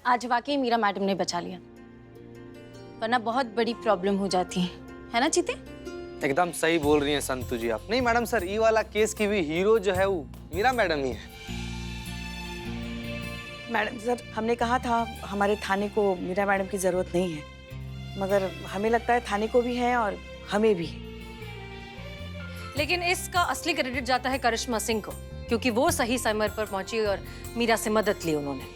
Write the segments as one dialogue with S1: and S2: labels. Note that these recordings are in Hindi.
S1: आज वाकई मीरा मैडम ने बचा लिया, वरना बहुत बड़ी प्रॉब्लम हो जाती है ना चीते?
S2: एकदम सही बोल रही हैं संतु जी आप। नहीं मैडम सर, ये वाला केस की भी हीरो जो है वो मीरा मैडम ही है।
S3: मैडम सर, हमने कहा था हमारे थाने को मीरा मैडम की जरूरत नहीं है, मगर हमें लगता है थाने को भी है और हमें भी है।
S4: लेकिन इसका असली क्रेडिट जाता है करिश्मा सिंह को, क्योंकि वो सही समय पर पहुंची और मीरा से मदद ली उन्होंने।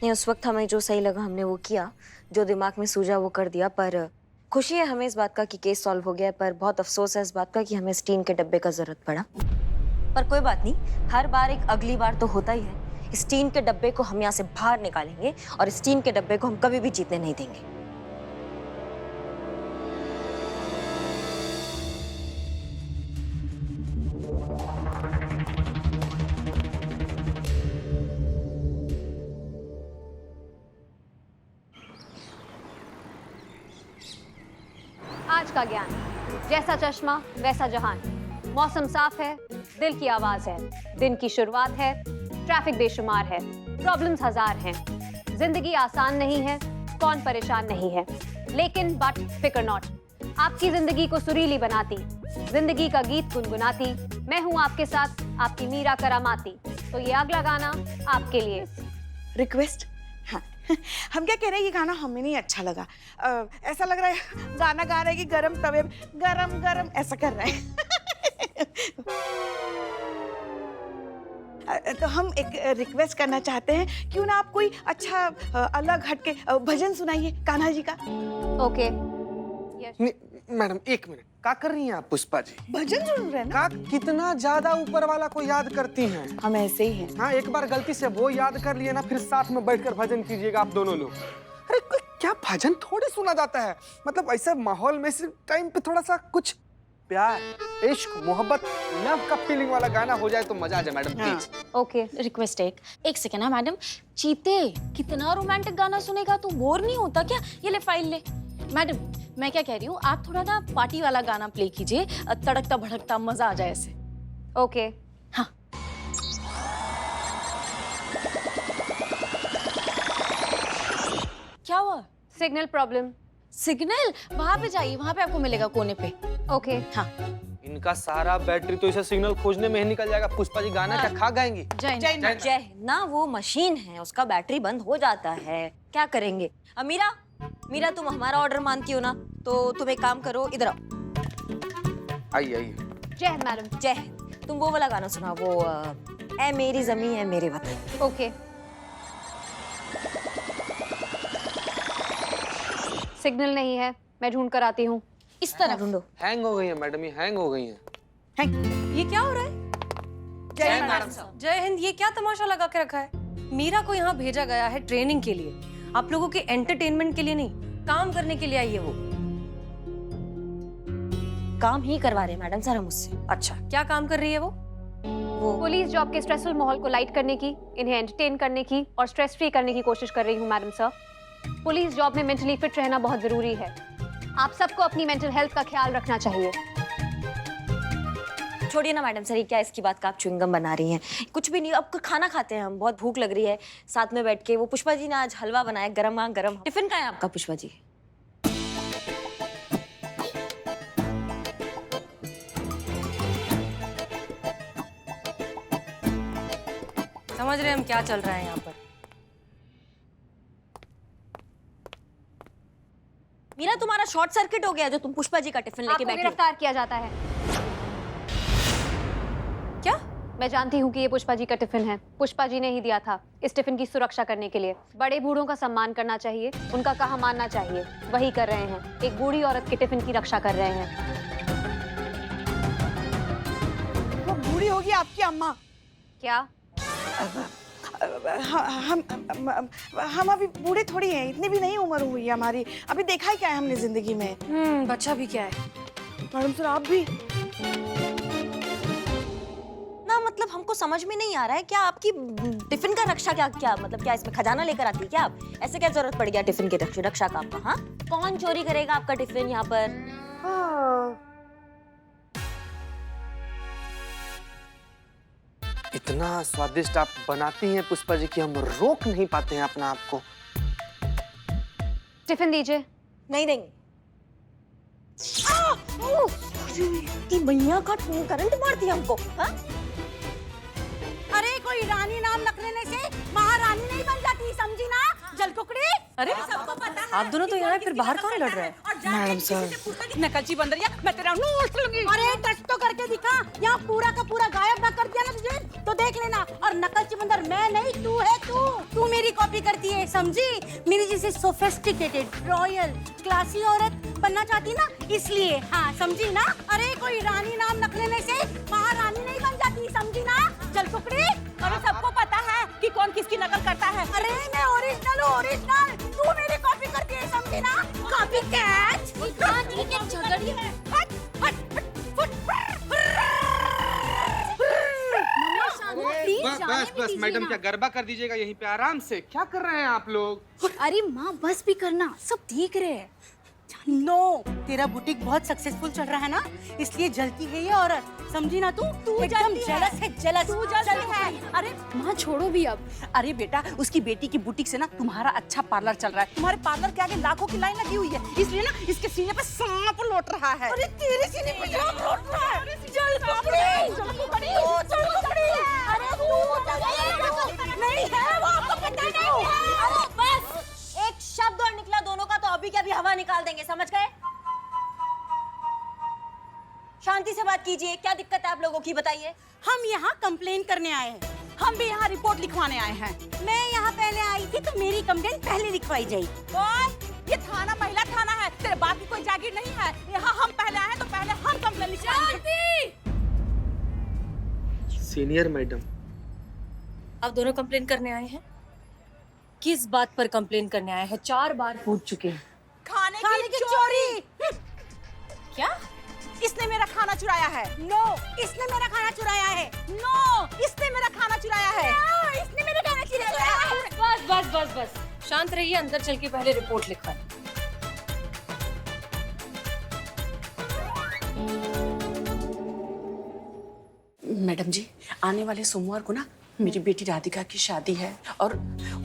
S5: नहीं, उस वक्त हमें जो सही लगा हमने वो किया, जो दिमाग में सूझा वो कर दिया। पर खुशी है हमें इस बात का कि केस सॉल्व हो गया, पर बहुत अफसोस है इस बात का कि हमें स्टीन के डब्बे का जरूरत पड़ा। पर कोई बात नहीं, हर बार एक अगली बार तो होता ही है। स्टीन के डब्बे को हम यहाँ से बाहर निकालेंगे और स्टीन के डब्बे को हम कभी भी जीतने नहीं देंगे।
S6: आज का ज्ञान, जैसा चश्मा वैसा जहान। मौसम साफ है, दिल की आवाज है, दिन की शुरुआत है, ट्रैफिक बेशुमार है, प्रॉब्लम्स हजार हैं। जिंदगी आसान नहीं है, कौन परेशान नहीं है, लेकिन बट फिकर नॉट, आपकी जिंदगी को सुरीली बनाती, जिंदगी का गीत गुनगुनाती, मैं हूँ आपके साथ, आपकी मीरा करामाती। तो ये अगला गाना आपके लिए।
S3: रिक्वेस्ट? हाँ। हम क्या कह रहे हैं, ये गाना हमें नहीं अच्छा लगा। ऐसा लग रहा है गाना गा रहे हैं कि गरम तवे गरम गरम ऐसा कर रहे हैं। तो हम एक रिक्वेस्ट करना चाहते हैं, क्यों ना आप कोई अच्छा अलग हटके भजन सुनाइए कान्हा जी का।
S6: ओके।
S2: मैडम एक मिनट, क्या कर रही हैं आप पुष्पा जी?
S3: भजन सुन रहे हैं ना?
S2: का कितना ज्यादा ऊपर वाला को याद करती हैं।
S3: हम ऐसे ही हैं।
S2: हाँ, एक बार गलती से वो याद कर लिए ना, फिर साथ में बैठकर भजन कीजिएगा आप दोनों लोग। अरे क्या भजन थोड़ी सुना जाता है, मतलब ऐसे माहौल में इस टाइम पे थोड़ा सा कुछ प्यार, इश्क, मोहब्बत, लव का फीलिंग वाला गाना हो जाए तो मजा आ जाए मैडम प्लीज।
S6: ओके।
S1: रिक्वेस्ट है एक सेकेंड। मैडम चीते, कितना रोमांटिक गाना सुनेगा, तू बोर नहीं होता क्या? ये ले फाइल ले। मैडम मैं क्या कह रही हूँ, आप थोड़ा ना पार्टी वाला गाना प्ले कीजिए, तड़कता भड़कता, मजा आ जाए ऐसे।
S6: ओके।
S1: हाँ। क्या हुआ?
S6: Signal problem.
S1: सिग्नल? वहां पे जाइए, वहां पे आपको मिलेगा कोने पे।
S6: ओके।
S1: हाँ।
S2: इनका सारा बैटरी तो इसे सिग्नल खोजने में ही निकल जाएगा। पुष्पा जी गाना क्या खा गाएंगी?
S5: जय ना, वो मशीन है, उसका बैटरी बंद हो जाता है, क्या करेंगे। मीरा, मीरा तुम हमारा ऑर्डर मानती हो ना, तो तुम एक काम करो, इधर आओ।
S2: आइए आइए।
S6: जय हिंद मैडम।
S5: जय हिंद। तुम वो वाला गाना सुना, वो ऐ मेरी ज़मीं ऐ मेरे वतन।
S6: ओके। सिग्नल नहीं है, मैं ढूंढ कर आती हूँ।
S1: इस तरह
S5: ढूंढो।
S2: हैंग हो गई है मैडम, ये हैंग हो गई है।
S4: ये क्या हो रहा है?
S3: जय
S4: मैडम साहब। जय हिंद। ये क्या तमाशा लगा के रखा है? मीरा को यहाँ भेजा गया है ट्रेनिंग के लिए, आप लोगों के एंटरटेनमेंट के लिए नहीं, काम करने के लिए आई है वो।
S5: काम ही करवा रहे हैं मैडम सर हम उससे।
S4: अच्छा, क्या काम कर रही है वो?
S6: पुलिस जॉब के स्ट्रेसफुल माहौल को लाइट करने की, इन्हें एंटरटेन करने की और स्ट्रेस फ्री करने की कोशिश कर रही हूँ मैडम सर। पुलिस जॉब में मेंटली फिट रहना बहुत जरूरी है। आप सबको अपनी मेंटल हेल्थ का ख्याल रखना चाहिए।
S5: छोड़िए ना मैडम सर, ये क्या इसकी बात का आप च्युइंगम बना रही हैं? कुछ भी नहीं, अब खाना खाते हैं हम, बहुत भूख लग रही है, साथ में बैठ के। वो पुष्पा जी ने आज हलवा बनाया, गरम गरम। टिफिन का है आपका पुष्पा जी?
S4: समझ रहे हैं हम क्या चल रहा है यहाँ पर।
S5: मीरा, तुम्हारा शॉर्ट सर्किट हो गया जो तुम पुष्पा जी का टिफिन लेके
S6: आपको
S5: बैठी।
S6: गिरफ्तार किया जाता है।
S4: क्या?
S6: मैं जानती हूँ कि ये पुष्पा जी का टिफिन है। पुष्पा जी ने ही दिया था इस टिफिन की सुरक्षा करने के लिए। बड़े बूढ़ों का सम्मान करना चाहिए, उनका कहा मानना चाहिए, वही कर रहे हैं। एक बूढ़ी औरत के टिफिन की रक्षा कर रहे हैं।
S3: वो बूढ़ी होगी आपकी अम्मा।
S6: क्या?
S3: हम अभी बूढ़े थोड़ी हैं, इतनी भी नहीं उम्र हुई है हमारी। अभी देखा ही क्या है हमने जिंदगी में।
S4: बच्चा भी क्या है?
S3: मैडम सर आप भी
S5: ना, मतलब हमको समझ में नहीं आ रहा है, क्या आपकी टिफिन का रक्षा क्या मतलब क्या इसमें खजाना लेकर आती है क्या आप? ऐसे क्या जरूरत पड़ गया टिफिन की रक्षा का आपका? हाँ, कौन चोरी करेगा आपका टिफिन यहाँ पर?
S2: इतना स्वादिष्ट आप बनाती हैं पुष्पा जी कि हम रोक नहीं पाते हैं अपना आप को।
S6: टिफिन दीजिए।
S5: नहीं देंगे। भैया का करंट मार दिया हमको। हाँ?
S3: अरे कोई रानी नाम रख लेने से महारानी नहीं बन जाती, समझी ना? जलकुकड़ी।
S4: अरे
S3: सबको पता है
S4: आप दोनों तो यहाँ फिर बाहर कौन लड़ रहे हैं?
S3: मैडम सर, नकलची बंदरिया, मैं तेरा नोट लूंगी। अरे टच तो करके दिखा, यहाँ पूरा का पूरा गायब ना कर दिया ना तुझे तो देख लेना। और नकलची बंदर मैं नहीं, तू है। तू मेरी कॉपी करती है, समझी? मेरी जैसे सोफिस्टिकेटेड, रॉयल, क्लासी औरत बनना चाहती ना, इसलिए। हाँ समझी ना? अरे कोई रानी नाम रख लेने से महारानी नहीं बन जाती, समझी ना? जलकुकड़ी। अरे सबको पता है कि कौन किसकी नकल करता है। अरे मैं ओरिजिनल हूँ, ओरिजिनल। तू मेरी कॉपी करती है, समझी ना? Copy catch. झगड़िए। हट हट
S2: बस मैडम, क्या गरबा कर दीजिएगा यहीं पे आराम से। क्या कर रहे हैं आप लोग?
S3: अरे माँ बस भी करना, सब देख रहे हैं। नो, तेरा बुटीक बहुत सक्सेसफुल चल रहा है ना, इसलिए जलती है ये औरत, समझी ना? तू एकदम जेलस है, जेलस। तू जलती है। अरे माँ छोड़ो भी अब। अरे बेटा, उसकी बेटी की बुटीक से ना तुम्हारा अच्छा पार्लर चल रहा है। तुम्हारे पार्लर के आगे लाखों की लाइन लगी हुई है, इसलिए ना इसके सीने पे सांप लौट रहा है। अरे तेरे सीने पे सांप लौट रहा है। जलकुकड़ी। अरे नहीं है, वो आपको पता नहीं है।
S5: बस एक शब्द और निकला दोनों का तो अभी के अभी हवा निकाल देंगे, समझ गए? शांति से बात कीजिए, क्या दिक्कत है आप लोगों की, बताइए।
S3: हम यहाँ कंप्लेन करने आए हैं, हम भी यहाँ रिपोर्ट लिखवाने आए हैं। मैं यहाँ पहले आई थी तो मेरी कंप्लेन पहले लिखवाई जाए। ये थाना महिला थाना है, तेरे बाप की कोई जागीर नहीं है। यहाँ हम पहले आए तो पहले हम कंप्लेन लिखवाएंगे।
S2: सीनियर मैडम,
S4: आप दोनों कंप्लेन करने आए हैं? किस बात पर कंप्लेन करने आए हैं? 4 बार पूछ चुके हैं।
S3: खाने की चोरी।
S4: क्या?
S3: इसने मेरा खाना चुराया है। नो, इसने मेरा खाना चुराया है। नो, इसने मेरा खाना चुराया है। इसने मेरा खाना चुराया है।
S4: बस शांत रहिए, अंदर चल के पहले रिपोर्ट लिखवाएं।
S3: मैडम जी, आने वाले सोमवार को ना मेरी बेटी राधिका की शादी है और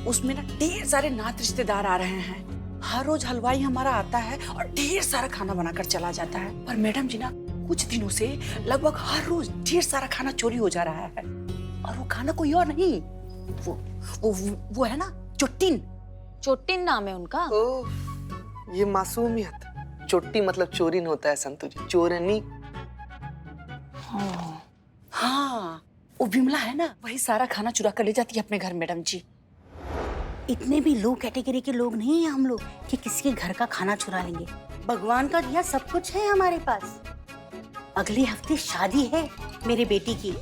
S3: उसमें ना ढेर सारे नात रिश्तेदार आ रहे हैं। हर रोज हलवाई हमारा आता है और ढेर सारा खाना बनाकर चला जाता है। पर मैडम जी ना कुछ दिनों से लगभग हर रोज ढेर सारा खाना चोरी हो जा रहा है। और वो खाना कोई और नहीं, वो है ना चुट्टिन।
S1: चोटिन नाम है उनका।
S2: ओह, ये मासूमियत। चोटी मतलब चोरी नहीं होता है संतु जी, चोरनी।
S3: हाँ, वो बिमला है ना, वही सारा खाना चुरा कर ले जाती है अपने घर। मैडम जी, इतने भी लो कैटेगरी के लोग नहीं हैं हम लोग कि किसी के घर का खाना चुरा लेंगे। भगवान का दिया सब कुछ है हमारे पास। अगले हफ्ते शादी है मेरे बेटी की,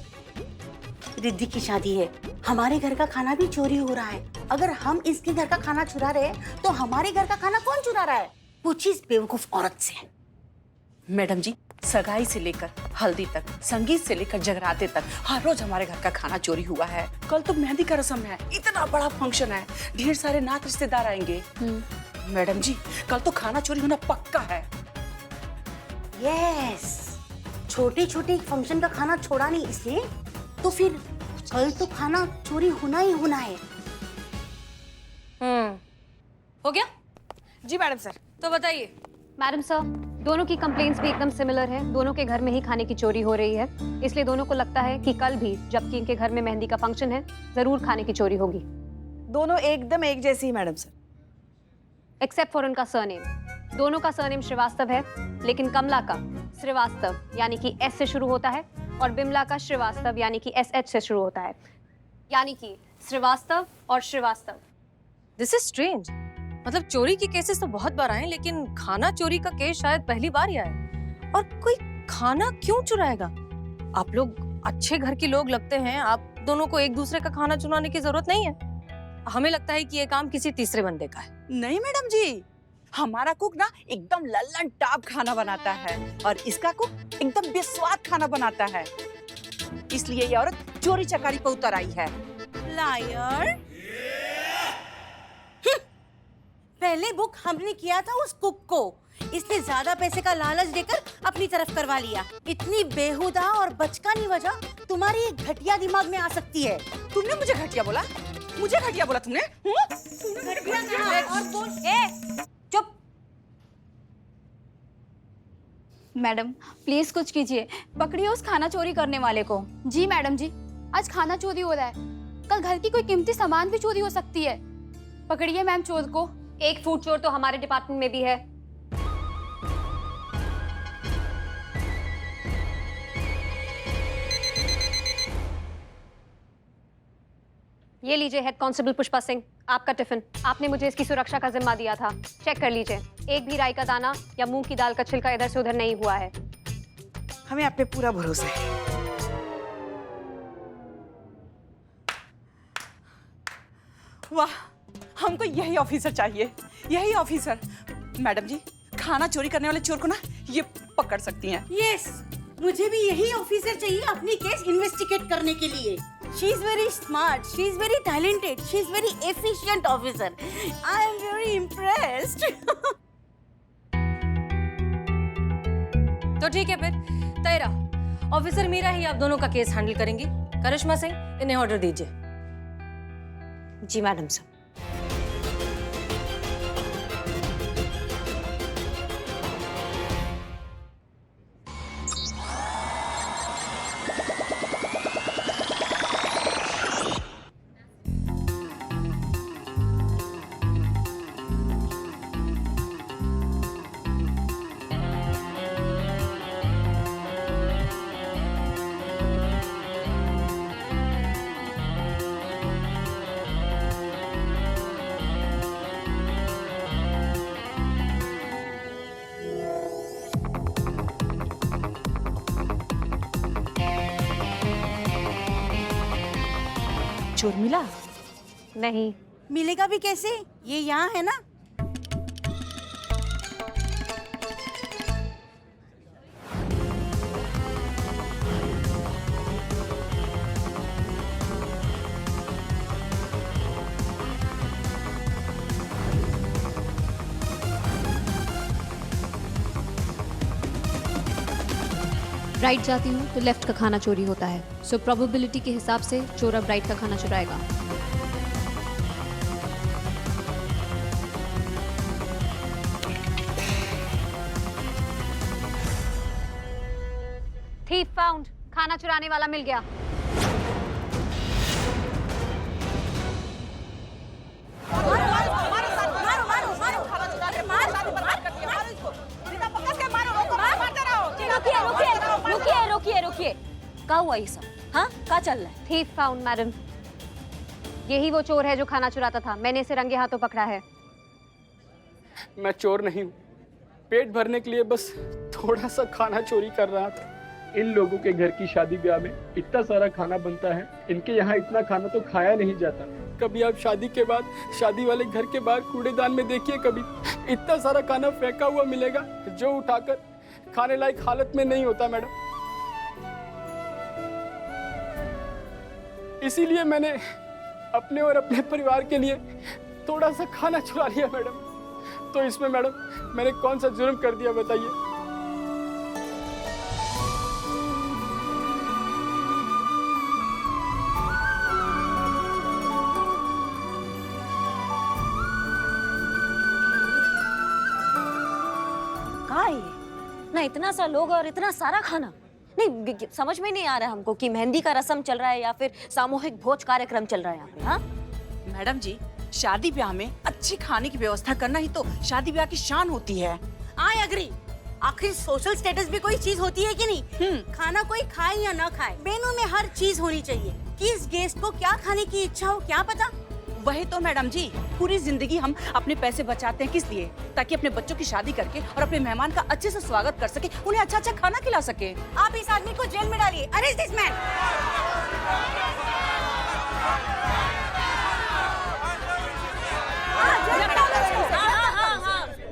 S3: रिद्धि की शादी है। हमारे घर का खाना भी चोरी हो रहा है। अगर हम इसके घर का खाना चुरा रहे हैं तो हमारे घर का खाना कौन चुरा रहा है? पूछिए इस बेवकूफ औरत से। मैडम जी, सगाई से लेकर हल्दी तक, संगीत से लेकर जगराते तक हर रोज हमारे घर का खाना चोरी हुआ है। कल तो मेहंदी का रस्म है, इतना बड़ा फंक्शन है, ढेर सारे नात रिश्तेदार आएंगे। मैडम जी, कल तो खाना चोरी होना पक्का है। यस, छोटे छोटे फंक्शन का खाना छोड़ा नहीं इसलिए तो फिर कल तो खाना चोरी होना ही होना है।
S4: हो गया?
S3: जी मैडम सर।
S4: तो बताइए।
S6: मैडम सर, दोनों की कंप्लेंट्स भी एकदम सिमिलर है। दोनों के घर में ही खाने की चोरी हो रही है, इसलिए दोनों को लगता है कि कल भी जबकि इनके घर में मेहंदी का फंक्शन है, जरूर खाने की चोरी होगी।
S3: दोनों एकदम एक जैसी मैडम सर,
S6: एक्सेप्ट फॉर उनका सरनेम। दोनों का सरनेम श्रीवास्तव है, लेकिन कमला का श्रीवास्तव यानी कि एस से शुरू होता है और बिमला का श्रीवास्तव यानी कि SH से शुरू होता है, यानी कि श्रीवास्तव और श्रीवास्तव।
S4: This is strange. मतलब चोरी के केसेस तो बहुत बार आए, लेकिन खाना चोरी का केस शायद पहली बार ही आया। और कोई खाना क्यों चुराएगा? आप लोग अच्छे घर के लोग लगते हैं, आप दोनों को एक दूसरे का खाना चुराने की जरूरत नहीं है। हमें लगता है कि ये काम किसी तीसरे बंदे का है।
S3: नहीं मैडम जी, हमारा कुक ना एकदम लल्लन टाप खाना बनाता है और इसका कुक एकदम बेस्वाद खाना बनाता है, इसलिए ये औरत चोरी चकारी पर उतर आई है। लायर। पहले बुक हमने किया था उस कुक को। इसने ज्यादा पैसे का लालच देकर अपनी तरफ करवा लिया। इतनी बेहुदा और बचकानी वजह तुम्हारी एक घटिया दिमाग में आ सकती है।
S7: तुमने मुझे घटिया बोला? मुझे घटिया बोला तुमने?
S3: घटिया कहा? और बोल
S1: चुप। मैडम प्लीज कुछ कीजिए, पकड़िए उस खाना चोरी करने वाले को। जी मैडम जी, आज खाना चोरी हो रहा है, कल घर की कोई कीमती सामान भी चोरी हो सकती है। पकड़िए मैम चोर को।
S6: एक फूड चोर तो हमारे डिपार्टमेंट में भी है। ये लीजिए हेड कांस्टेबल पुष्पा सिंह, आपका टिफिन। आपने मुझे इसकी सुरक्षा का जिम्मा दिया था। चेक कर लीजिए, एक भी राई का दाना या मूंग की दाल का छिलका इधर से उधर नहीं हुआ है।
S7: हमें आप पे पूरा भरोसा है। वाह, हमको यही ऑफिसर चाहिए, यही ऑफिसर। मैडम जी, खाना चोरी करने वाले चोर को ना ये पकड़ सकती हैं।
S3: यस, मुझे भी यही ऑफिसर चाहिए अपनी केस इन्वेस्टिगेट करने के लिए। She is very smart, she is very talented, she is very efficient officer. I am very impressed.
S4: तो ठीक है फिर, तय रहा। ऑफिसर मीरा ही आप दोनों का केस हैंडल करेंगी। करिश्मा सिंह, इन्हें ऑर्डर दीजिए।
S5: जी मैडम साहब।
S4: चोर मिला?
S6: नहीं।
S3: मिलेगा भी कैसे? ये यहाँ है ना।
S6: राइट जाती हूँ तो लेफ्ट का खाना चोरी होता है, सो प्रोबेबिलिटी के हिसाब से चोर अब राइट का खाना चुराएगा। थीफ फाउंड, खाना चुराने वाला मिल गया।
S5: रुकिए, क्या हुआ ये सब? हाँ, क्या चल रहा है?
S6: थीफ फाउंड मैडम, यही वो चोर है जो खाना चुराता था। मैंने इसे रंगे हाथों पकड़ा है।
S2: मैं चोर नहीं हूँ, पेट भरने के लिए बस थोड़ा सा खाना चोरी कर रहा था।
S8: इन लोगों के घर की शादी ब्याह में इतना सारा खाना बनता है, इनके यहाँ इतना खाना तो खाया नहीं जाता।
S2: कभी आप शादी के बाद शादी वाले घर के बाहर कूड़ेदान में देखिए, कभी इतना सारा खाना फेंका हुआ मिलेगा जो उठाकर खाने लायक हालत में नहीं होता मैडम। इसीलिए मैंने अपने और अपने परिवार के लिए थोड़ा सा खाना चुरा लिया मैडम। तो इसमें मैडम मैंने कौन सा जुर्म कर दिया बताइए?
S5: ना इतना सा लोग और इतना सारा खाना, नहीं समझ में नहीं आ रहा हमको कि मेहंदी का रस्म चल रहा है या फिर सामूहिक भोज कार्यक्रम चल रहा है यहाँ पे। हाँ
S7: मैडम जी, शादी ब्याह में अच्छी खाने की व्यवस्था करना ही तो शादी ब्याह की शान होती है।
S3: I agree. आखिर सोशल स्टेटस भी कोई चीज होती है कि नहीं? खाना कोई खाए या ना खाए, मेनू में हर चीज होनी चाहिए। किस गेस्ट को क्या खाने की इच्छा हो क्या पता।
S7: वही तो मैडम जी, पूरी जिंदगी हम अपने पैसे बचाते हैं किस लिए? ताकि अपने बच्चों की शादी करके और अपने मेहमान का अच्छे से स्वागत कर सके, उन्हें अच्छा अच्छा खाना खिला सके।
S3: आप इस आदमी को जेल में डालिए। Arrest this man.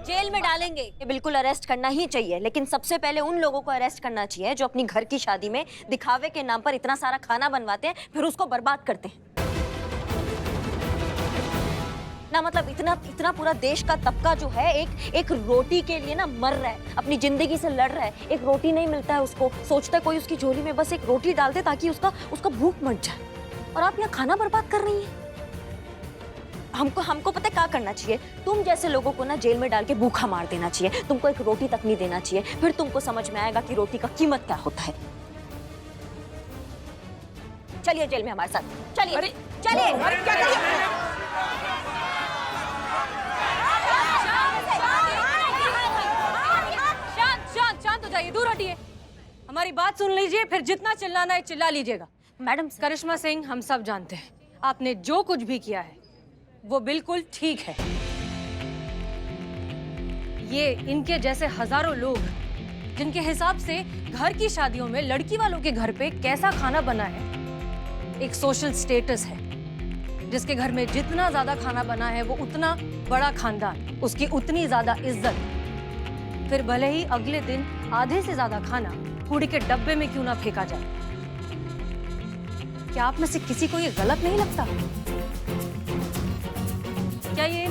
S5: जेल में डालेंगे, ये बिल्कुल अरेस्ट करना ही चाहिए, लेकिन सबसे पहले उन लोगों को अरेस्ट करना चाहिए जो अपनी घर की शादी में दिखावे के नाम पर इतना सारा खाना बनवाते हैं फिर उसको बर्बाद करते हैं। ना मतलब इतना इतना पूरा देश का तबका जो है एक रोटी के लिए ना मर रहा है, अपनी जिंदगी से लड़ रहा है। एक रोटी नहीं मिलता है उसको, सोचता है कोई उसकी झोली में बस एक रोटी डाल दे ताकि उसका भूख मट जाए, और आप यहाँ खाना बर्बाद कर रही हैं। हमको पता है क्या करना चाहिए? तुम जैसे लोगों को ना जेल में डाल के भूखा मार देना चाहिए। तुमको एक रोटी तक नहीं देना चाहिए, फिर तुमको समझ में आएगा कि रोटी का कीमत क्या होता है। चलिए जेल में हमारे साथ, चलिए चलिए।
S7: अरे क्या कर रही है?
S4: शांत हो जाइए, दूर हटिए। हमारी बात सुन लीजिए, फिर जितना चिल्लाना है चिल्ला लीजिएगा।
S5: मैडम
S4: करिश्मा सिंह, हम सब जानते हैं आपने जो कुछ भी किया है वो बिल्कुल ठीक है। ये इनके जैसे हजारों लोग जिनके हिसाब से घर की शादियों में लड़की वालों के घर पे कैसा खाना बना है एक सोशल स्टेटस है। जिसके घर में जितना ज्यादा खाना बना है वो उतना बड़ा खानदान, उसकी उतनी ज्यादा इज्जत। फिर भले ही अगले दिन आधे से ज्यादा खाना कूड़े के डब्बे में क्यों ना फेंका जाए। क्या आप में से किसी को ये गलत नहीं लगता? क्या ये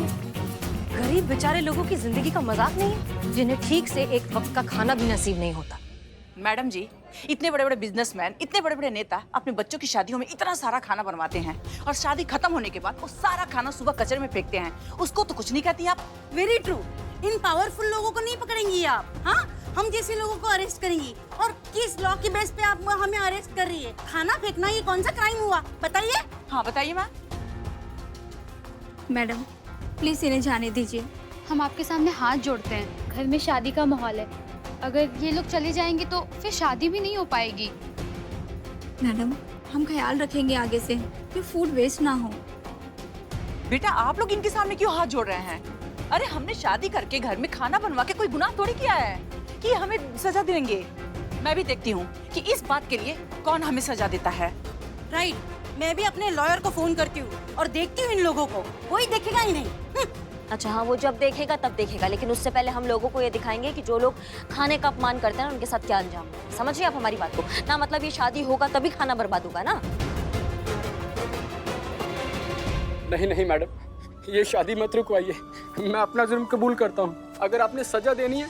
S4: गरीब बेचारे लोगों की जिंदगी का मजाक नहीं है, जिन्हें ठीक से एक वक्त का खाना भी नसीब नहीं होता?
S7: मैडम जी, इतने बड़े बड़े बिजनेसमैन, इतने बड़े बड़े नेता अपने बच्चों की शादियों में इतना सारा खाना बनवाते हैं और शादी खत्म होने के बाद वो सारा खाना सुबह कचरे में फेंकते हैं। उसको तो कुछ नहीं कहती आप।
S3: Very true. इन पावरफुल लोगों को नहीं पकड़ेंगी आप, हाँ? हम जैसे लोगों को अरेस्ट करेंगी। और किस लॉ की बेस पे आप हमें अरेस्ट कर रही है? खाना फेंकना ये कौन सा क्राइम हुआ, बताइए?
S7: हाँ बताइए मैम।
S9: मैडम प्लीज इन्हें जाने दीजिए। हम आपके सामने हाथ जोड़ते हैं, घर में शादी का माहौल है। अगर ये लोग चले जाएंगे तो फिर शादी भी नहीं हो पाएगी। मैडम हम ख्याल रखेंगे आगे से कि फूड वेस्ट ना हो।
S7: बेटा आप लोग इनके सामने क्यों हाथ जोड़ रहे हैं? अरे हमने शादी करके घर में खाना बनवा के कोई गुनाह थोड़ी किया है कि हमें सजा देंगे। मैं भी देखती हूँ कि इस बात के लिए कौन हमें सजा देता है।
S3: राइट, मैं भी अपने लॉयर को फोन करती हूँ और देखती हूँ इन लोगों को, कोई देखेगा ही नहीं।
S5: अच्छा हाँ, वो जब देखेगा तब देखेगा, लेकिन उससे पहले हम लोगों को ये दिखाएंगे कि जो लोग खाने का अपमान करते हैं ना उनके साथ क्या अंजाम है। समझ रहे आप हमारी बात को ना? मतलब ये शादी होगा तभी खाना बर्बाद होगा ना?
S8: नहीं मैडम, ये शादी मत रुकवाइए। मैं अपना जुर्म कबूल करता हूँ। अगर आपने सजा देनी है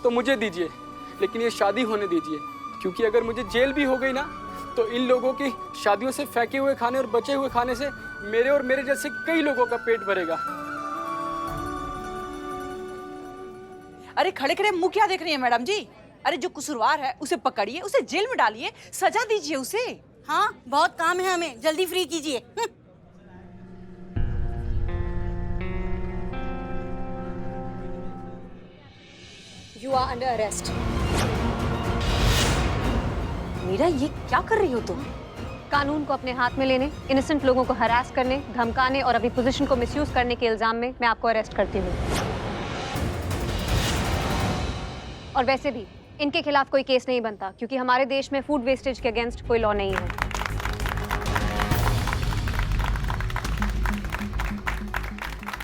S8: तो मुझे दीजिए, लेकिन ये शादी होने दीजिए। क्योंकि अगर मुझे जेल भी हो गई ना तो इन लोगों की शादियों से फेंके हुए खाने और बचे हुए खाने से मेरे और मेरे जैसे कई लोगों का पेट भरेगा।
S7: अरे खड़े खड़े मुंह क्या देख रही है मैडम जी? अरे जो कसूरवार है उसे पकड़िए, उसे जेल में डालिए, सजा दीजिए उसे।
S3: हाँ बहुत काम है हमें, जल्दी फ्री कीजिए।
S5: You are under arrest. Meera ये क्या कर रही हो तुम?
S6: कानून को अपने हाथ में लेने, इनोसेंट लोगों को हरास करने, धमकाने और अपनी पोजीशन को मिसयूज करने के इल्जाम में मैं आपको अरेस्ट करती हूँ। और वैसे भी इनके खिलाफ कोई केस नहीं बनता क्योंकि हमारे देश में फूड वेस्टेज के अगेंस्ट कोई लॉ नहीं है।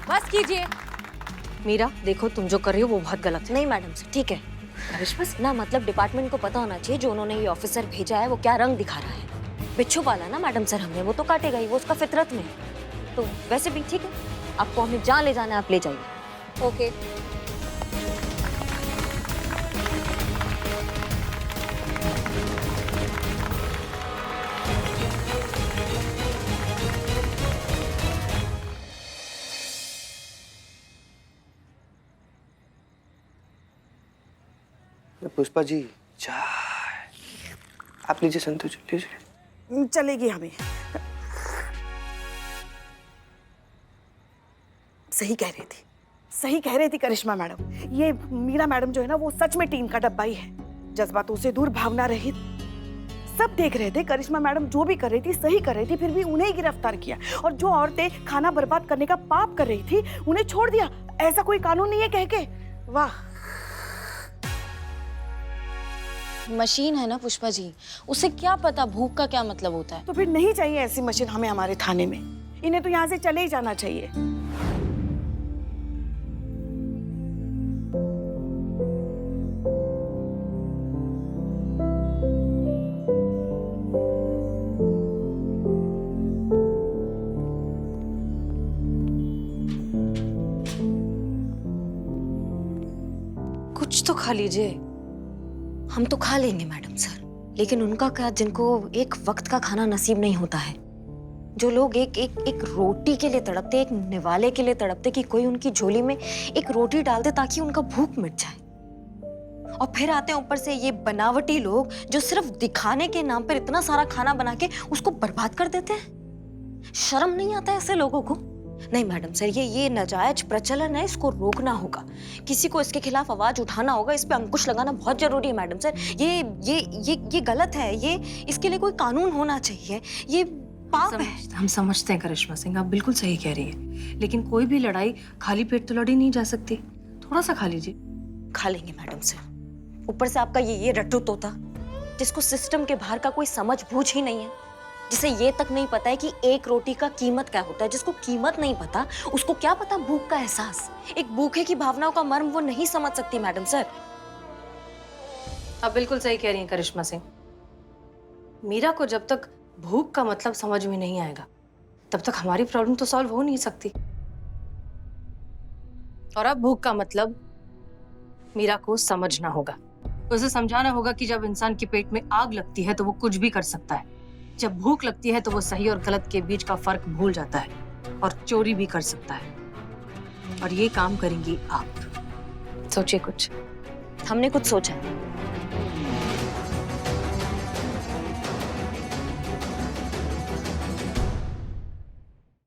S4: बस कीजिए। मीरा देखो, तुम जो कर रही हो वो बहुत गलत है।
S5: नहीं मैडम से ठीक है। करिश्मा ना मतलब डिपार्टमेंट को पता होना चाहिए जो उन्होंने ये ऑफिसर भेजा है वो क्या रंग दिखा रहा है। बिच्छू पाला ना मैडम सर हमने, वो तो काटेगा ही, वो उसका फितरत में है। तो वैसे भी ठीक है, आपको हमें जहाँ ले जाना है आप ले जाइए।
S6: ओके
S2: पुष्पा जी चाय आप लीजिए, संतोष लीजिए।
S3: चलेगी हमें। सही कह रही थी, सही कह रही थी करिश्मा मैडम। ये मीरा मैडम जो है ना वो सच में टीम का डब्बा ही है। जज्बातों से दूर, भावना रहित। सब देख रहे थे करिश्मा मैडम जो भी कर रही थी सही कर रही थी, फिर भी उन्हें ही गिरफ्तार किया। और जो औरतें खाना बर्बाद करने का पाप कर रही थी उन्हें छोड़ दिया। ऐसा कोई कानून नहीं है कह के। वाह,
S1: मशीन है ना पुष्पा जी, उसे क्या पता भूख का क्या मतलब होता है।
S3: तो फिर नहीं चाहिए ऐसी मशीन हमें हमारे थाने में। इन्हें तो यहाँ से चले ही जाना चाहिए।
S4: कुछ तो खा लीजिए।
S5: हम तो खा लेंगे मैडम सर, लेकिन उनका क्या जिनको एक वक्त का खाना नसीब नहीं होता है, जो लोग एक रोटी के लिए तड़पते, एक निवाले के लिए तड़पते कि कोई उनकी झोली में एक रोटी डाल दे ताकि उनका भूख मिट जाए। और फिर आते हैं ऊपर से ये बनावटी लोग जो सिर्फ दिखाने के नाम पर इतना सारा खाना बना के उसको बर्बाद कर देते हैं। शर्म नहीं आता है ऐसे लोगों को? नहीं मैडम सर, ये नाजायज प्रचलन है, इसको रोकना होगा। किसी को इसके खिलाफ आवाज उठाना होगा, इस पे अंकुश लगाना बहुत जरूरी है मैडम सर। ये गलत है, ये इसके लिए कोई कानून होना चाहिए, ये पाप है।
S4: हम समझते हैं करिश्मा सिंह, आप बिल्कुल सही कह रही हैं, लेकिन कोई भी लड़ाई खाली पेट तो लड़ी नहीं जा सकती। थोड़ा सा खा लीजिए।
S5: खा लेंगे मैडम सर। ऊपर से आपका ये रट्टू तोता जिसको सिस्टम के बाहर का कोई समझ बूझ ही नहीं है, जिसे ये तक नहीं पता है कि एक रोटी का कीमत क्या होता है। जिसको कीमत नहीं पता उसको क्या पता भूख का एहसास। एक भूखे की भावनाओं का मर्म वो नहीं समझ सकती मैडम सर।
S4: आप बिल्कुल सही कह रही हैं करिश्मा सिंह। मीरा को जब तक भूख का मतलब समझ में नहीं आएगा तब तक हमारी प्रॉब्लम तो सॉल्व हो नहीं सकती। और अब भूख का मतलब मीरा को समझना होगा, उसे समझाना होगा कि जब इंसान के पेट में आग लगती है तो वो कुछ भी कर सकता है। जब भूख लगती है तो वो सही और गलत के बीच का फर्क भूल जाता है और चोरी भी कर सकता है। और ये काम करेंगी आप। सोचिए कुछ।
S5: हमने कुछ सोचा है।